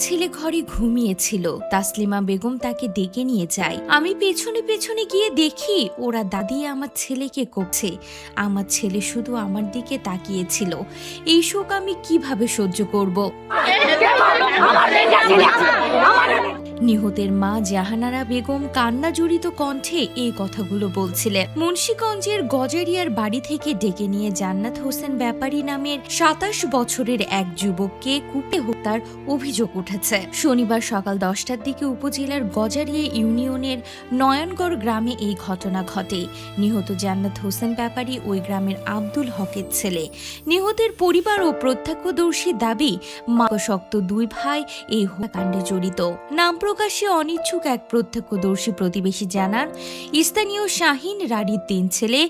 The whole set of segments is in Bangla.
ছেলে ঘরে ঘুমিয়েছিল। তাসলিমা বেগম তাকে ডেকে নিয়ে যায়। আমি পেছনে পেছনে গিয়ে দেখি ওরা দাদি আমার ছেলেকে করছে। আমার ছেলে শুধু আমার দিকে তাকিয়েছিল। এই শোক আমি কিভাবে সহ্য করব? নিহতের মা জাহানারা বেগম কান্না জড়িত কণ্ঠে এই কথাগুলো বলছিলেন। মুন্সিগঞ্জের গজারিয়ার বাড়ি থেকে ডেকে নিয়ে জান্নাত হোসেন ব্যাপারী নামের ২৭ বছরের এক যুবককে কুপে হত্যার অভিযোগ উঠেছে। শনিবার সকাল ১০টার দিকে উপজেলার গজারিয়া ইউনিয়নের নয়নগড় গ্রামে এই ঘটনা ঘটে। নিহত জান্নাত হোসেন ব্যাপারী ওই গ্রামের আব্দুল হকের ছেলে। নিহতের পরিবার ও প্রত্যক্ষদর্শী দাবি মাকশক্ত দুই ভাই এই হত্যাকাণ্ডে জড়িত। নাম প্রকাশে অনিচ্ছুক এক প্রত্যক্ষদর্শী প্রতিবেশী জানান, স্থানীয় শাহিন রাড়ির ৩ ছেলে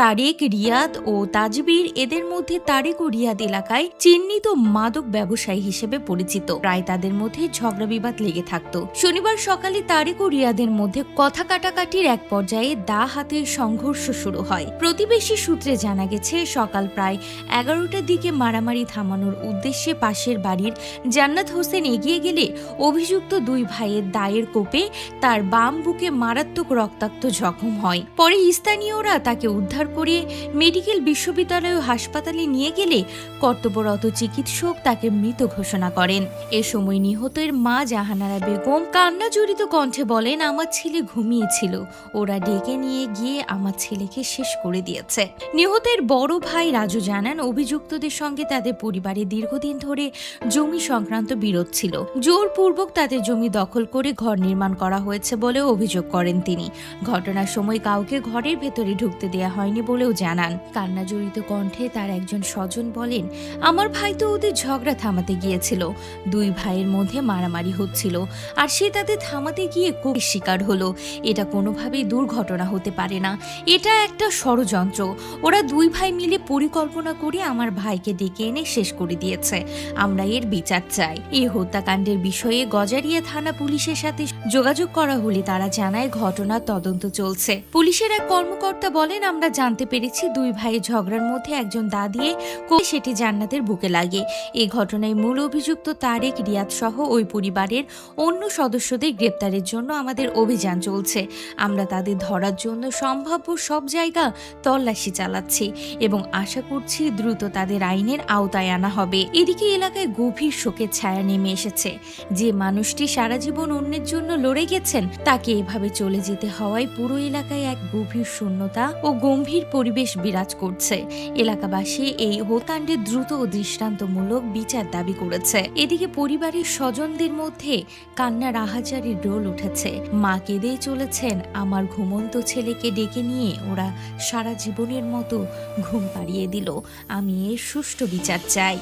তারেক, রিয়াদ ও তাজবীর। এদের মধ্যে তারেক ও রিয়াদ এলাকায় চিহ্নিত মাদক ব্যবসায়ী হিসেবে পরিচিত। প্রায় তাদের মধ্যে ঝগড়া বিবাদ লেগে থাকত। শনিবার সকালে তারেক ও রিয়াদের মধ্যে কথা কাটাকাটির এক পর্যায়ে দা হাতের সংঘর্ষ শুরু হয়। প্রতিবেশী সূত্রে জানা গেছে, সকাল প্রায় ১১টার দিকে মারামারি থামানোর উদ্দেশ্যে পাশের বাড়ির জান্নাত হোসেন এগিয়ে গেলে অভিযুক্ত দুই ভাইয়ের দায়ের কোপে তার বাম বুকে মারাত্মক রক্তাক্ত জখম হয়। পরে স্থানীয়রা তাকে উদ্ধার করে মেডিকেল বিশ্ববিদ্যালয় ও হাসপাতালে নিয়ে গেলে কর্তব্যরত চিকিৎসক তাকে মৃত ঘোষণা করেন। এ সময় নিহতের মা জাহানারা বেগম কান্না জড়িত কণ্ঠে বলেন, আমার ছেলে ঘুমিয়েছিল, ওরা ডেকে নিয়ে গিয়ে আমার ছেলেকে শেষ করে দিয়েছে। নিহতের বড় ভাই রাজু জানান, অভিযুক্তদের সঙ্গে তাদের পরিবারে দীর্ঘদিন ধরে জমি সংক্রান্ত বিরোধ ছিল। জোরপূর্বক তাদের জমি দখল করে ঘর নির্মাণ করা হয়েছে বলেও অভিযোগ করেন তিনি। ঘটনার সময় কাউকে ঘরের ভেতরে ঢুকতে দেয়া হয়নি বলেও জানান। কান্না জড়িত কণ্ঠে তার একজন স্বজন বলেন, আমার ভাই তো ওদের ঝগড়া থামাতে গিয়েছিল। দুই ভাইয়ের মধ্যে মারামারি হচ্ছিল, আর সে তাদের থামাতে গিয়ে কোপের শিকার হলো। এটা কোনোভাবেই দুর্ঘটনা হতে পারে না, এটা একটা ষড়যন্ত্র। ওরা দুই ভাই মিলে পরিকল্পনা করে আমার ভাইকে ডেকে এনে শেষ করে দিয়েছে। আমরা এর বিচার চাই। এই হত্যাকাণ্ডের বিষয়ে গজারিয়া থানা পুলিশের সাথে যোগাযোগ করা হলে তারা জানায় ঘটনার তদন্ত চলছে। পুলিশের এক কর্মকর্তা বলেন, আমরা জানতে পেরেছি দুই ভাইয়ের ঝগড়ার মধ্যে একজন দা দিয়ে সেটি জান্নাতের বুকে লাগে। এই ঘটনায় মূল অভিযুক্ত তারেক, রিয়াদ সহ ওই পরিবারের অন্য সদস্যদের গ্রেপ্তারের জন্য আমাদের অভিযান চলছে। আমরা তাদের ধরার জন্য সম্ভাব্য সব জায়গা তল্লাশি চালাচ্ছি এবং আশা করছি দ্রুত তাদের আইনের আওতায় আনা হবে। এদিকে এলাকায় গভীর শোকের ছায়া নেমে এসেছে। যে মানুষটি সারা জীবন অন্যের জন্য লড়ে গেছেন, তাকে এভাবে চলে যেতে হওয়ায় পুরো এলাকায় এক গভীর শূন্যতা ও গম্ভীর পরিবেশ বিরাজ করছে। এলাকাবাসী এই হত্যাকাণ্ডের দ্রুত ও দৃষ্টান্তমূলক বিচার দাবি করেছে। এদিকে পরিবারের স্বজনদের মধ্যে কান্নার আহাজারির রোল উঠেছে। মা কেঁদেই চলেছেন, আমার ঘুমন্ত ছেলেকে ডেকে নিয়ে ওরা সারা জীবনের মতো ঘুম পাড়িয়ে দিল। আমি এর সুষ্ঠু বিচার চাই।